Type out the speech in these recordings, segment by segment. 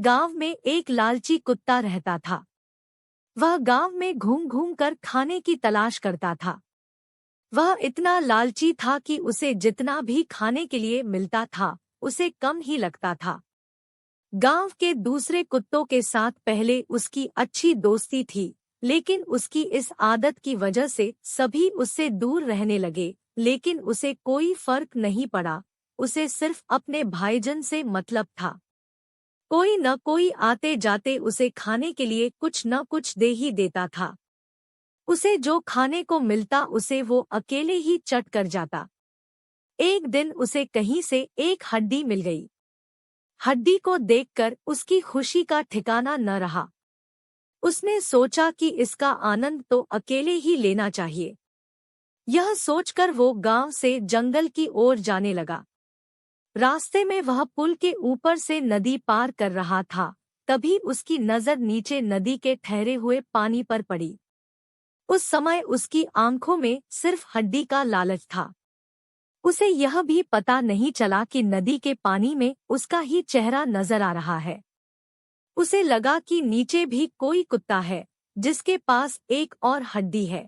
गांव में एक लालची कुत्ता रहता था। वह गांव में घूम घूम कर खाने की तलाश करता था। वह इतना लालची था कि उसे जितना भी खाने के लिए मिलता था उसे कम ही लगता था। गांव के दूसरे कुत्तों के साथ पहले उसकी अच्छी दोस्ती थी, लेकिन उसकी इस आदत की वजह से सभी उससे दूर रहने लगे। लेकिन उसे कोई फर्क नहीं पड़ा, उसे सिर्फ अपने भाईजन से मतलब था। कोई न कोई आते जाते उसे खाने के लिए कुछ न कुछ दे ही देता था। उसे जो खाने को मिलता उसे वो अकेले ही चट कर जाता। एक दिन उसे कहीं से एक हड्डी मिल गई। हड्डी को देखकर उसकी खुशी का ठिकाना न रहा। उसने सोचा कि इसका आनंद तो अकेले ही लेना चाहिए। यह सोचकर वो गांव से जंगल की ओर जाने लगा। रास्ते में वह पुल के ऊपर से नदी पार कर रहा था, तभी उसकी नजर नीचे नदी के ठहरे हुए पानी पर पड़ी। उस समय उसकी आंखों में सिर्फ हड्डी का लालच था। उसे यह भी पता नहीं चला कि नदी के पानी में उसका ही चेहरा नजर आ रहा है। उसे लगा कि नीचे भी कोई कुत्ता है जिसके पास एक और हड्डी है।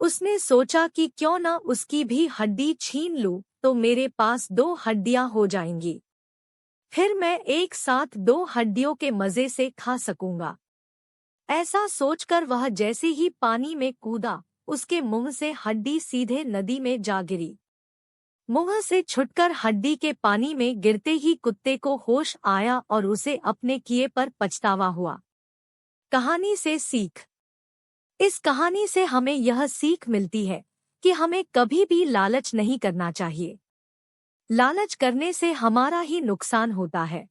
उसने सोचा कि क्यों न उसकी भी हड्डी छीन लूं, तो मेरे पास 2 हड्डियां हो जाएंगी। फिर मैं एक साथ 2 हड्डियों के मजे से खा सकूंगा। ऐसा सोचकर वह जैसे ही पानी में कूदा, उसके मुंह से हड्डी सीधे नदी में जा गिरी। मुंह से छुटकर हड्डी के पानी में गिरते ही कुत्ते को होश आया और उसे अपने किए पर पछतावा हुआ। कहानी से सीख। इस कहानी से हमें यह सीख मिलती है कि हमें कभी भी लालच नहीं करना चाहिए। लालच करने से हमारा ही नुकसान होता है।